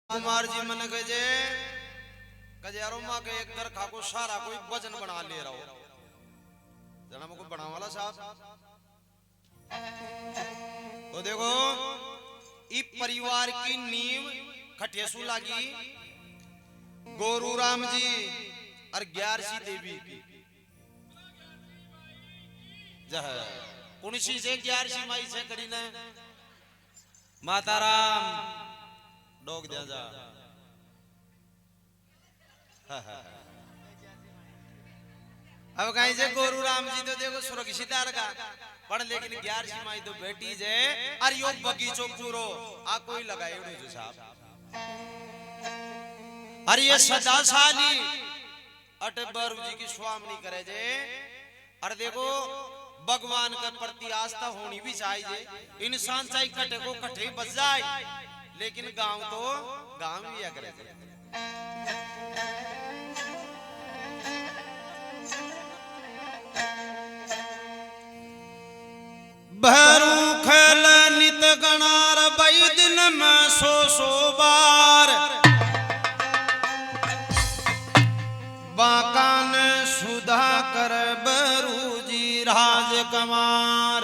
कुमार जी मन कहे कजारो माँ के एक घर खाको सारा कोई वजन बना ले रहा हो जना को बना वाला साहब। तो देखो इस परिवार की नींव खटेसू लागी गोरू राम जी और 11 देवी की पुणसी से 11 माई से कड़ी ने माता राम डोग दिया जा। अब कहीं से गोरू राम जी तो देखो सुरक्षित का पर लेकिन 11 माई तो बेटी जे और यो बगीचो पूरो आ कोई लगाए जो साहब। अरे ये सदा साली अट बरू जी की स्वामी करे जे। और देखो भगवान के प्रति आस्था होनी भी चाहिए। इंसान चाहे कटे को कटे बच जाए लेकिन गांव तो गांव ही है करे। भरू खेल नित गणार बई दिन में सो बार बाकान सुधा कर बरू जी राजकुमार।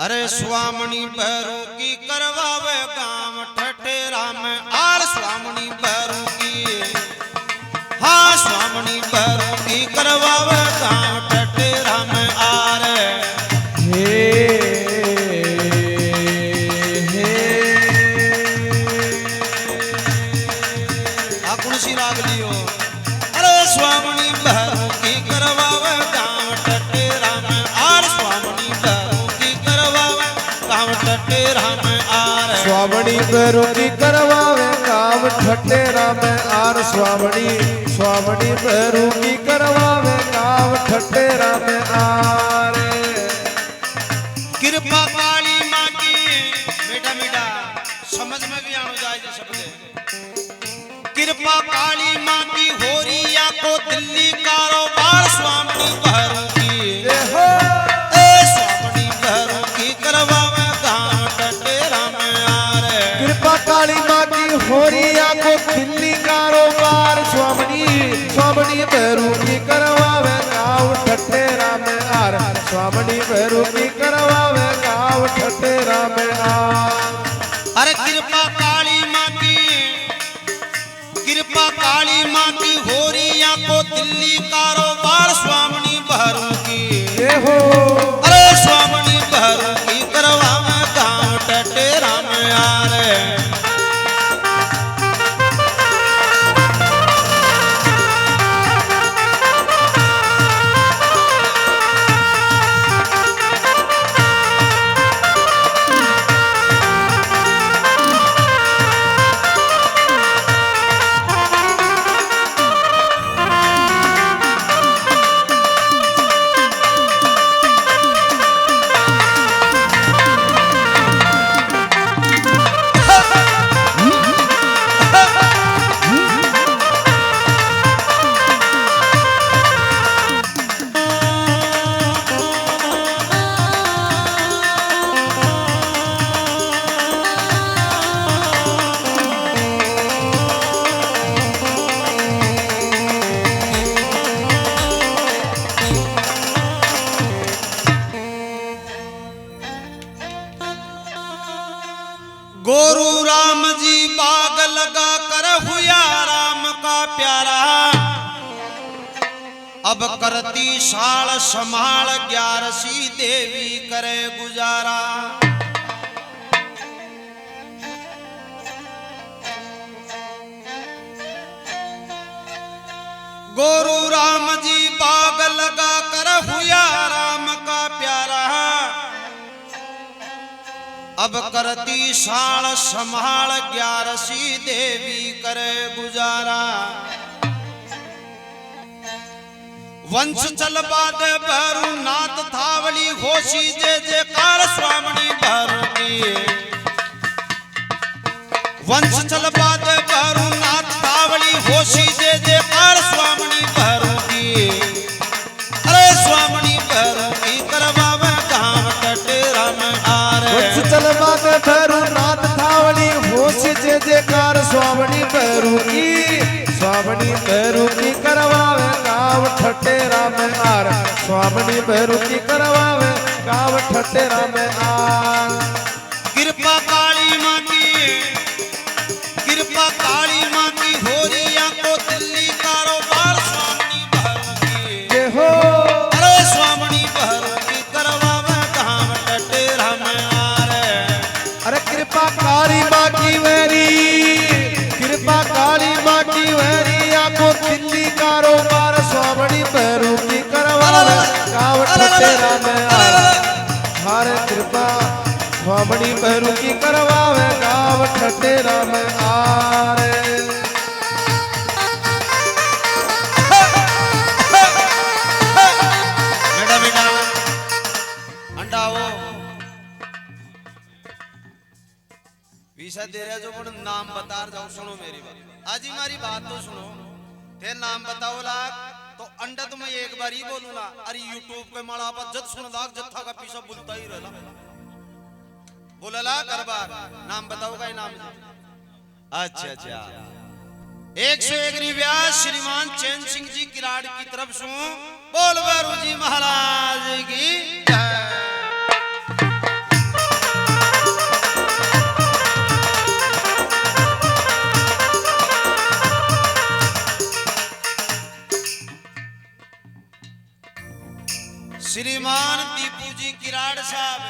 अरे स्वामणी भरू की करवावे काम ठठेरा में आर स्वामणी भरू की हाँ स्वामणी भरू की करवावे काम ठठेरा में आर। कुणसी राग लियो। अरे स्वामणी भरू की करवावे काम ठठेरा में आर स्वामणी भरू की करवावे काम ठठेरा में आर। स्वामणी भरू की करवावे काम ठठेरा में आर स्वामणी भरू की करवावे काम ठठेरा में आर। कृपा काली माँ की मीठा मीठा समझ में भी आना जाए शब्द। कृपा काली माँ की होरिया को दिल्ली कारोबार स्वामणी भरू की स्वामणी भरू की करवावे काम ठठेरा में आर। कृपा काली माँ की होरिया को दिल्ली कारोबार स्वामणी भरू की करवावे काम ठठेरा में आर स्वामणी भरू की करवावे काम ठठेरा में आर। अरे कृपा काली माँ की होरिया को दिल्ली कारोबार स्वामणी भरू की अरे स्वामणी भरू की करवावे काम ठठेरा में आर। गोरू राम जी बाग लगा कर हुआ राम का प्यारा। अब करती साल संभाल 11 देवी करे गुजारा। गोरू राम जी बाग लगा कर हुआ राम का प्यारा। अब करती साल संभाल 11 देवी करे गुजारा। वंश चल बाद भरू नाथ थावली होशी जे कार स्वामणी भरू की वंश चल बाद भरू नाथ थावली होशी जे कार स्वामणी भरू की अरे स्वामणी भरू की करवावे काम भैरू की स्वामणी भैरू की करवावे गाँव ठटेरा में आर स्वामणी भैरू की करवावे गाँव ठटेरा में आर कृपा काली माँ की कृपा काली माँ की होरिया को दिल्ली कारोबार स्वामणी भैरू की जय हो अरे स्वामणी भैरू की करवावे गाँव ठटेरा में आर अरे कृपा काली माँ की वेरी कृपा काली माँ की वेरी आपको दिल्ली कारोबार स्वामणी भैरू की करवावे गाँव ठटेरा में आर हरे कृपा स्वामणी भैरू की करवावे गाँव ठटेरा में आरे बेटा बेटा अंडा हो वीसा दे रहे जो पण नाम बता जाओ सुनो मेरी बात आज हमारी बात तो सुनो फिर नाम बताओ लाग तो अंडा तुम्हें एक बार ही बोलूला अरे यूट्यूब पे मड़ा पर जद सुन लाग जत्था का पीछा बोलता ही रहला बोलला कर बार नाम बताओ का नाम अच्छा अच्छा 101 रिव्या श्रीमान चैन सिंह जी किराड़ की तरफ से बोल बारू जी महाराज की जय। श्रीमान दीपू जी किराड़ साहब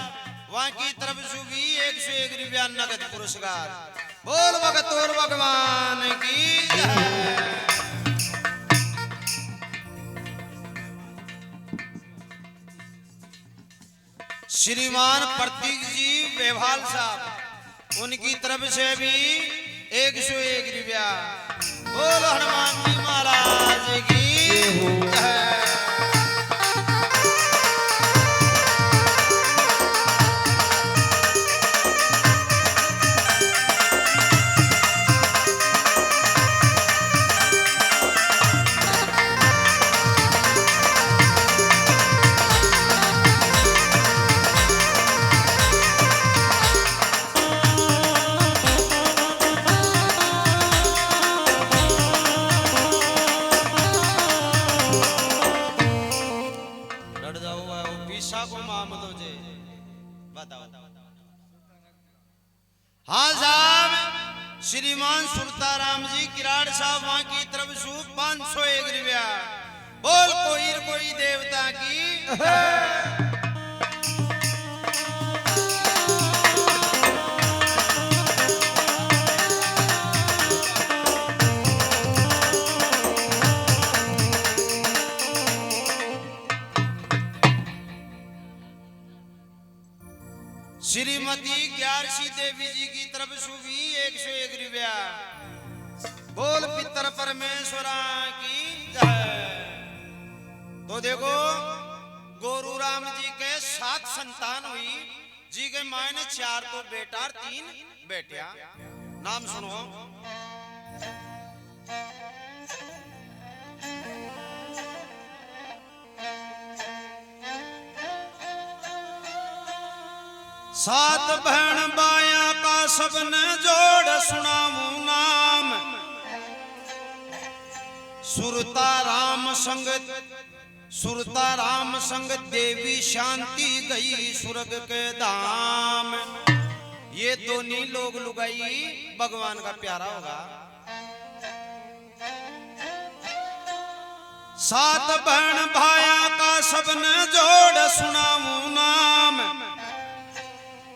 वहां की तरफ से भी 101 रुपया नगद पुरस्कार बोल भगत और भगवान की जय। श्रीमान प्रतीक जी बेवाल साहब उनकी तरफ से भी 101 रुपया बोल हनुमान जी महाराज की जय। हाँ साहब श्रीमान सुरताराम जी किराड़ साहब वहां की तरफ से 501 रुपया बोल कोई देवता की श्रीमती ग्यारसी देवी जी की तरफ से भी 101 रुपया बोल पितर परमेश्वरा की जय। तो देखो गोरू राम जी के 7 संतान हुई जी के मायने 4 तो बेटा 3 बेटिया नाम सुनो सात बहन बाया का सबने जोड़ सुनाऊं नाम सुरता राम संग देवी शांति गई स्वर्ग के धाम। ये दोनों लोग लुगाई भगवान का प्यारा होगा। सात बहन भाया का सबने जोड़ सुनाऊं नाम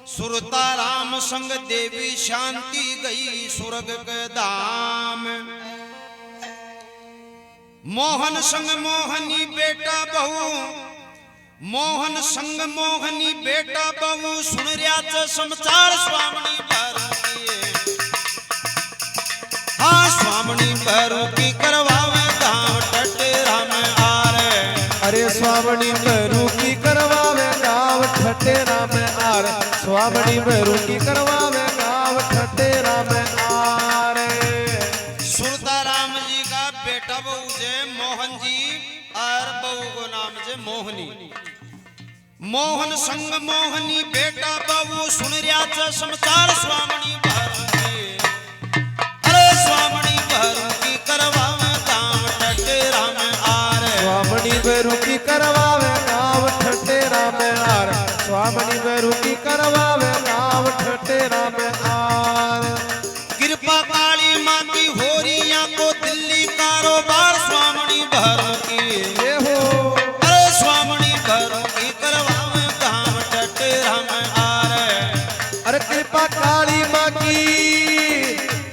सुरता राम संग देवी शांति गई स्वर्ग के धाम। मोहन संग मोहनी बेटा बहू मोहन संग मोहनी बेटा बहू सुन रहा समाचार स्वामणी भैरू की हाँ स्वामणी भैरू की करवावे गाँव ठटेरा में आ रे अरे स्वामणी भैरू की करवावे गाँव ठटेरा में आ रे स्वामणी भैरू की करवावे गाँव ठटेरा में आ रे। सुरताराम जी का बेटा बहू जे मोहन जी और बहू को नाम जे मोहनी मोहन संग मोहनी बेटा बहू सुन रहा समाचार स्वामणी भैरू की अरे स्वामणी भैरू करवावे गाँव ठठेरा में आर। कृपा काली माँ की होरिया को दिल्ली कारोबार स्वामणी भरों की ये हो अरे स्वामणी भरों की करवावे गाँव ठठेरा में आरे। अरे कृपा काली माँ की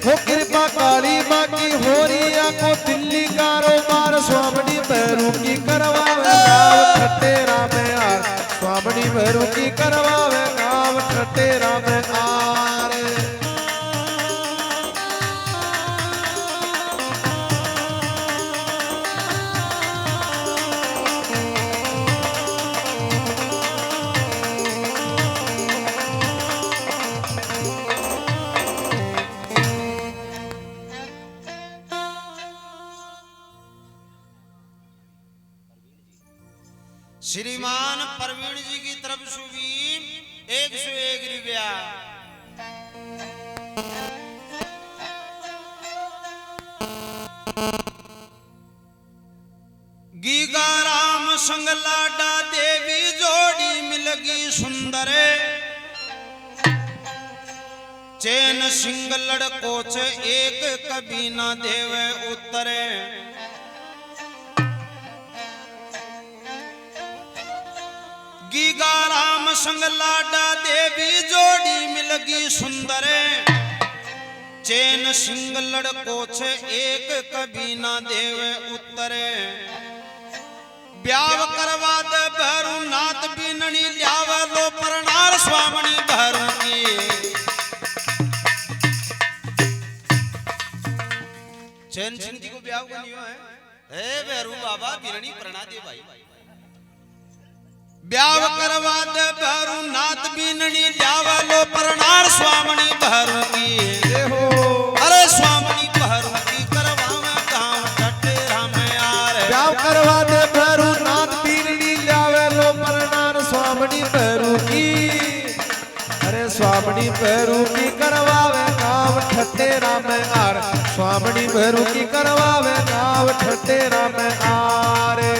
हो कृपा काली माँ की होरिया को दिल्ली कारोबार स्वामणी भैरू की करवावे गाँव ठठेरा में आर। स्वामणी भैरू की करवावे गाँव ठठेरा में आर। श्रीमान प्रवीण जी की तरफ से भी 101 रुपया। गीगा राम संग लाडा देवी जोड़ी मिलगी सुंदर। चैन सिंह लड़को च एक कभी ना देवे उत्तरे। गीगा राम संग लाडा देवी जोड़ी मिलगी सुंदर। चैन सिंह लड़को छे एक कभी ना देवे उत्तरे। ब्याव करवा दे भैरू नाथ बीननी ल्याव लो परनार स्वामणी भैरू की। चैन सिंह जी को ब्याव करनी है ए भैरू बाबा बीननी प्रणा दे भाई। ब्याव करवा दे भैरू नाथ बीननी ल्याव लो परनार स्वामणी भैरू की। ये हो अरे स्वामणी भैरू की करवावे गाँव ठठेरा में आरे। ब्याव करवा दे भैरू नाथ बीननी ल्यावे लो परनार स्वामणी भैरू की। अरे स्वामणी भैरू की करवावे गाँव ठठेरा में आर। स्वामणी भैरू की करवावे गाँव ठठेरा में आरे।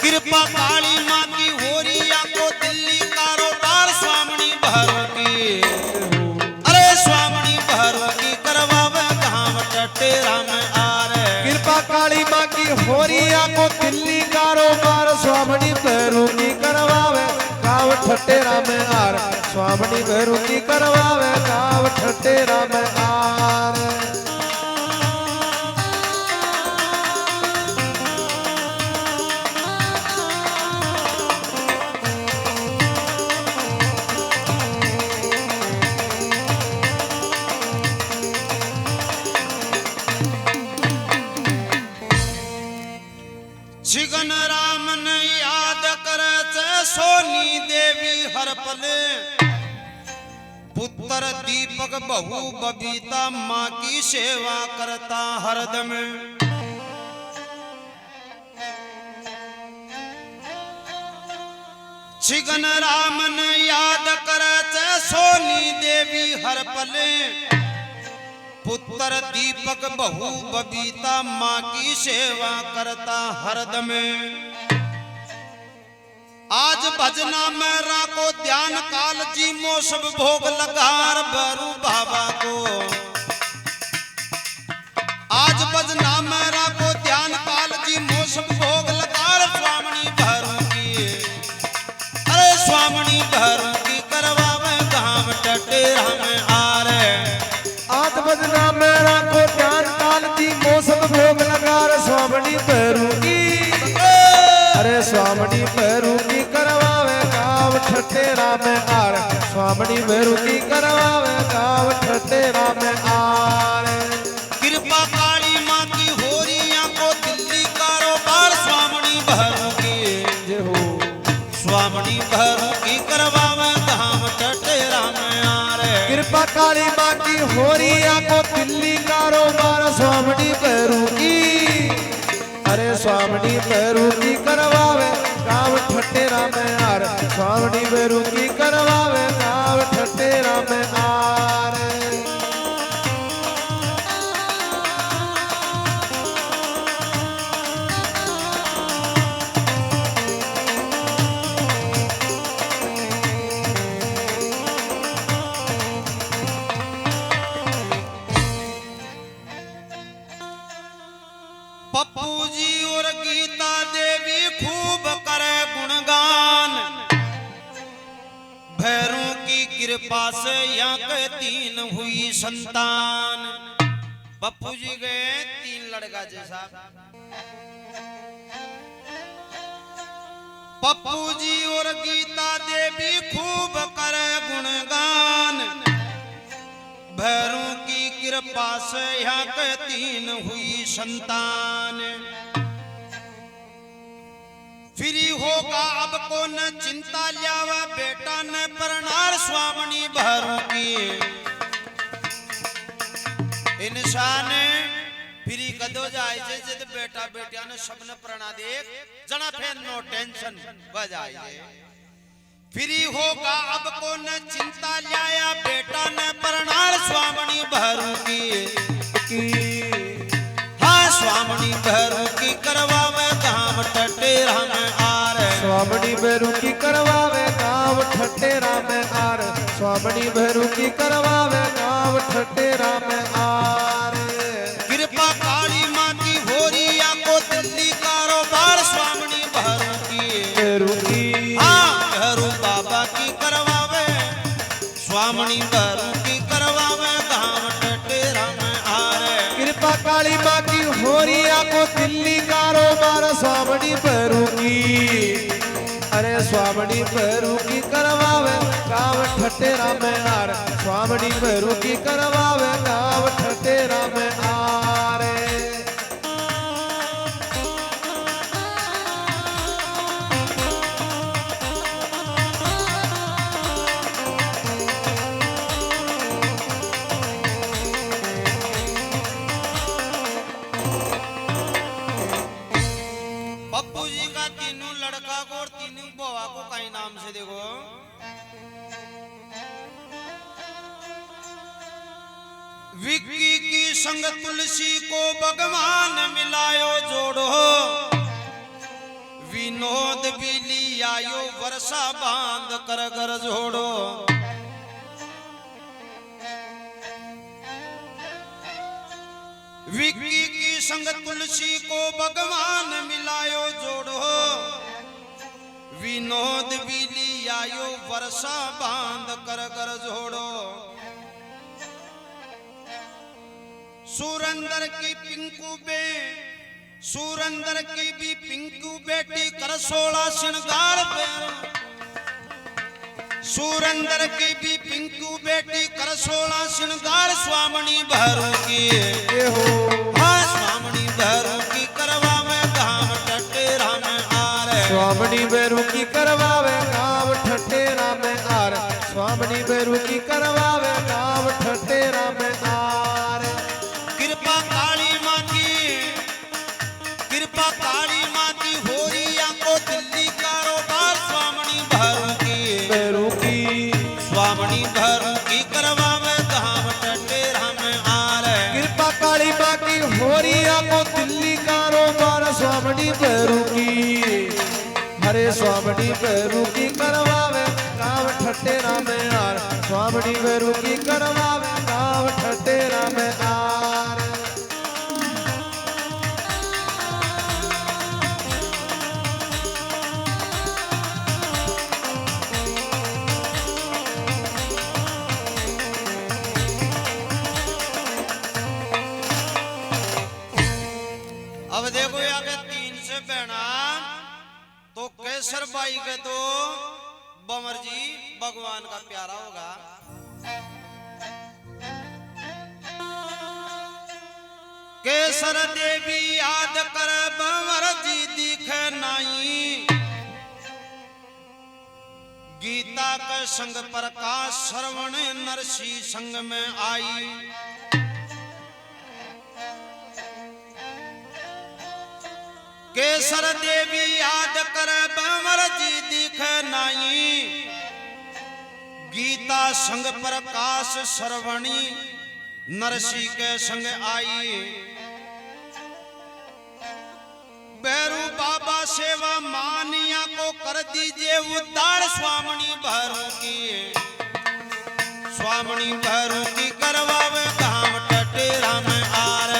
कृपा काली माँ की होरिया को दिल्ली कारोबार स्वामणी भैरू की। अरे स्वामणी भैरू की करवावे गाँव ठठेरा में आरे। कृपा काली माँ की होरिया को दिल्ली कारोबार स्वामणी भैरू की करवावे गाँव ठठेरा में आर। स्वामणी भैरू की करवावे गाँव ठठेरा में आर। छिगन राम ने याद करे से सोनी देवी हर पल। पुत्र दीपक बहु बबीता माँ की सेवा करता हरदम। छिगन राम ने याद करे से सोनी देवी हर पल। पुत्र दीपक बहु बबीता माँ की सेवा करता हरदम। आज भजना में राखो ध्यान काल जी मो सब भोग लगार भैरू बाबा को। आज भजना में राखो ध्यान काल जी मो सब भोग लगार स्वामणी भैरू की। अरे स्वामणी भैरू की करवावे गाँव ठठेरा में आरे। आत बजना मेरा को ध्यान काल जी मौसम भोग लगा रे स्वामणी भैरू की। अरे स्वामणी भैरू की करवावे गाँव ठठेरा में आर। स्वामणी भैरू की करवावे गाँव ठठेरा में आर। कृपा काली माँ की होरिया को दिल्ली कारोबार स्वामणी भैरू की। जे हो स्वामणी भैरू की करवावे धाम ठठेरा में आरे। कृपा काली माँ की होरिया को दिल्ली कारोबार स्वामणी भैरू की। अरे स्वामणी भैरू की करवावे गाँव ठठेरा में आर। स्वामणी भैरू की करवावे गाँव ठठेरा में आर। कृपा से यहाँ के 3 हुई संतान। पप्पू जी गए 3 लड़का जैसा। पप्पू जी और गीता देवी खूब करे गुणगान। भैरों की कृपा से यहाँ के 3 हुई संतान। फ्री होगा अब को न चिंता लियावा बेटा न प्रणार स्वामनी भैरों की। इंसान फ्री कदो जाए जद बेटा बेटिया ने सबने प्रणा दे जना फिर नो टेंशन बजाए। फ्री होगा अब को न चिंता लिया बेटा ने प्रणार स्वामनी भैरों की। हाँ स्वामनी भैरों की करवावे गांव ठटेरा में आर। स्वामनी भैरू की करवावे गांव ठटेरा में आर। स्वामनी भैरू की करवावे गांव ठटेरा में आर। कृपा काली माँ की होरिया को दिल्ली कारोबार स्वामनी भैरू की। भैरू की हाँ भैरू बाबा की करवावे स्वामनी भैरू की करवावे गांव ठटेरा में आर। कृपा काली माँ की होरिया को दिल्ली कारोबार स्वामनी भैरू की। अरे स्वामनी भैरू की करवावे गांव ठटेरा में आर। स्वामनी भैरू की करवावे गांव ठटेरा में आर। पप्पू जी का 3 लड़का को और 3 बुआ को कई नाम से देखो। विक्की की संग तुलसी को भगवान मिलायो जोड़ो। विनोद बिली आयो वर्षा बांध कर घर जोड़ो। विक्की की संग तुलसी को भगवान मिलायो जोड़ो। विनोद बिली आयो वर्षा बांध कर घर जोड़ो। सुरेंद्र की पिंकू सुरेंद्र की भी पिंकू बेटी कर 16 श्रृंगार। सुरेंद्र की भी पिंकू बेटी कर 16 श्रृंगार स्वामनी भैरू की। हाँ स्वामनी भैरू की करवावे गांव ठटेरा में आर। स्वामनी भैरू की करवावे गांव ठटेरा में आर। स्वामनी भैरू की करवावे गांव ठटेरा में आर। कृपा काली माँ की कृपा काली माँ की होरिया को दिल्ली कारोबार स्वामनी भैरू की। भैरू की स्वामनी भैरू की करवावे गांव ठटेरा में आर। कृपा काली माँ की होरिया को दिल्ली कारोबार स्वामनी भैरू की। हरे स्वामनी भैरू की करवावे गांव ठटेरा में आर। स्वामनी भैरू की करवावे गांव ठटेरा में आर। अब देखो यहाँ के 3 से बहना तो केसर बाई के तो बमर जी भगवान का प्यारा होगा। केसर देवी याद कर बमर जी दिखे नाई। गीता के संग प्रकाश श्रवण नरसी संग में आई। केसर देवी याद कर बमर जी दिखे नाई। गीता संग प्रकाश श्रवणी नरसी के संग आई। भैरू बाबा सेवा मानिया को कर दीजिए उद्धार स्वामनी भैरू की। स्वामनी भैरू की करवावे गांव ठटेरा में आर।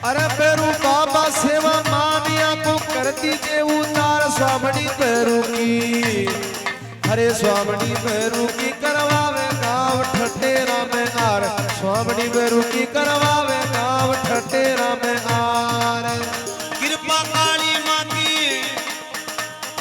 अरे भैरू बाबा सेवा मानिया को कर दीजिए उतार स्वामनी भैरू की। अरे स्वामणी भैरू की करवावे गाँव ठटेरा में आर स्वामणी भैरू की करवावे गाँव ठटेरा में आर कृपा काली माँ की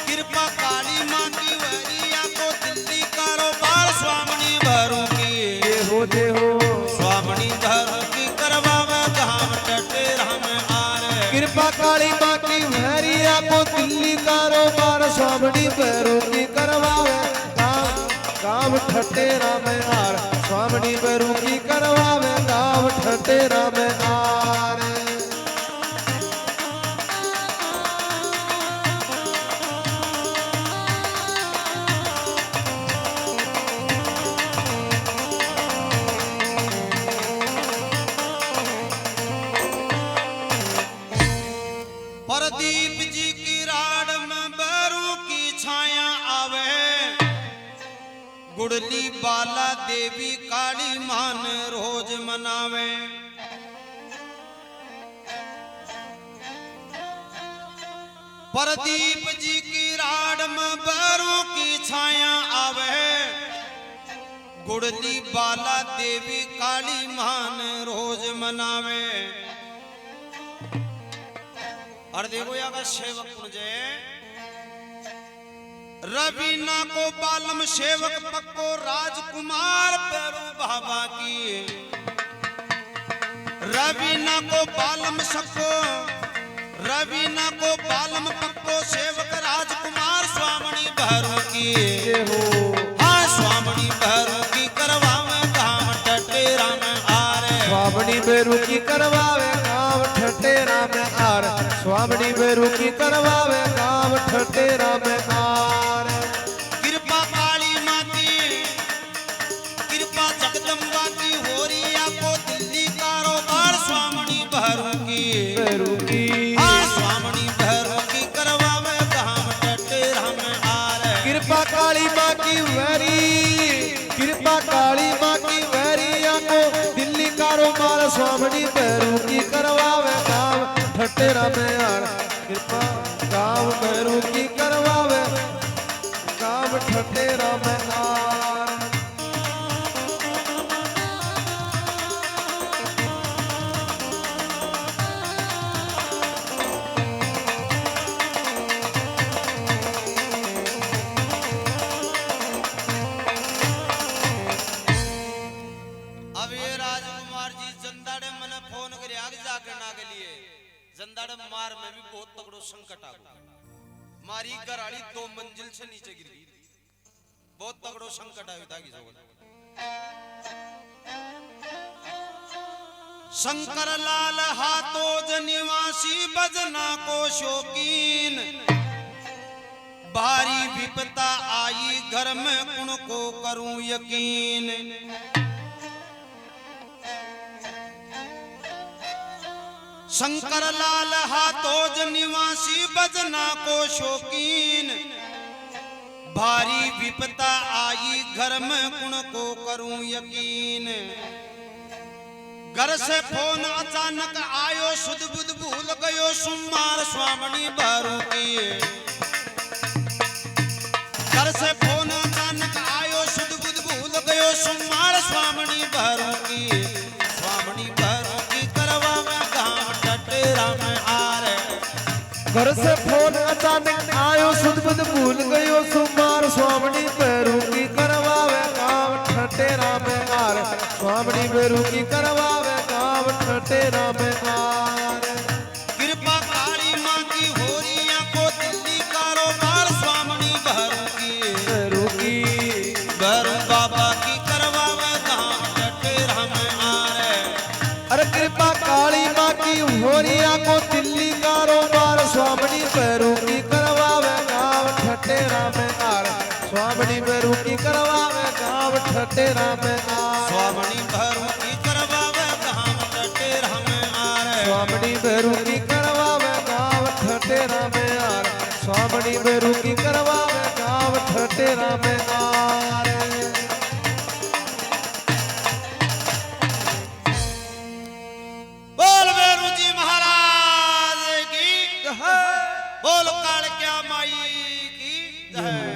कृपा काली माँ की वरिया को दिल्ली कारोबार स्वामणी भैरू की जे हो स्वामणी भैरू की करवावे गाँव ठटेरा में आर कृपा काली माँ की भैरिया को दिल्ली कारोबार स्वामणी भैरू की करवावे गाँव ठटेरा में आर स्वामणी भैरू की करवावे गाँव ठटेरा में आर प्रदीप जी की राड में बैरू की छाया आवे गुड़ली बाला देवी काली मान रोज मनावे प्रदीप जी की राड में बैरू की छाया आवे गुड़ली बाला देवी काली मान रोज मनावे और देखो यहाँ का सेवक मुझे रवीना को बालम सेवक पक्को राजकुमार पैरू बाबा की रवीना को बालम सको रवीना को बालम पक्को सेवक राजकुमार स्वामणी भैरू की हाँ स्वामणी भैरू की करवावे गाँव ठटेरा में आरे स्वामणी भैरू की करवावे गाँव ठटेरा में आर स्वामणी भैरू की करवावे गाँव ठटेरा में आर कृपा काली माँ की कृपा जगदम्बा की होरिया को दिल्ली कारोबार स्वामणी भैरू की हाँ स्वामणी भैरू की करवावे गाँव ठटेरा में आर कृपा काली माँ की वैरी कृपा काली माँ की वैरिया को दिल्ली कारोबार स्वामणी भैरू की करवावे गाँव ठटेरा में आर कृपा गाँव भैरू की करवावे गाँव ठटेरा में आर अब ये राजकुमार जी जंदाड़े मने फोन करे आगे जाके ना के लिए जंदाड़े मार में भी बहुत तगड़ो संकट आ गया मारी घराड़ी 2 मंजिल से नीचे गिर गई बहुत तगड़ो संकट आयो था की शंकर लाल हाथोज निवासी बजना को शौकीन भारी विपता आई घर में कुण को करूं यकीन शंकर लाल हाथोज निवासी बजना को शौकीन भारी विपता आई घर में कुण को करूं यकीन घर से फोन अचानक आयो सुध बुध भूल गयो सुमार स्वामणी भैरू की घर से फोन अचानक आयो सुध बुध भूल गयो सुमार स्वामणी भैरू की स्वामणी भैरू की करवावे गाँव ठटेरा में आरे घर से फोन अचानक आयो सुध बुध भूल गयो सुमार स्वामणी भैरू की करवावे गाँव ठटेरा में आर स्वामणी भैरू की करवावे गाँव ठटेरा में आर कृपा काली माँ की होरिया को दिल्ली कारोबार स्वामणी भैरू की भैरू बाबा की करवावे गाँव ठटेरा में आरे अरे कृपा काली माँ की होरिया को दिल्ली कारोबार स्वामणी भैरू की करवावे गाँव ठटेरा में आर स्वामणी भैरू की करवावे गाँव ठटेरा में आर स्वामणी भैरू की करवावे गाँव ठटेरा में आरे स्वामणी भैरू की करवावे गाँव ठटेरा में आर स्वामणी भैरू की करवावे गाँव ठटेरा में आर बोल भैरू जी महाराज की बोल काल क्या माई की जय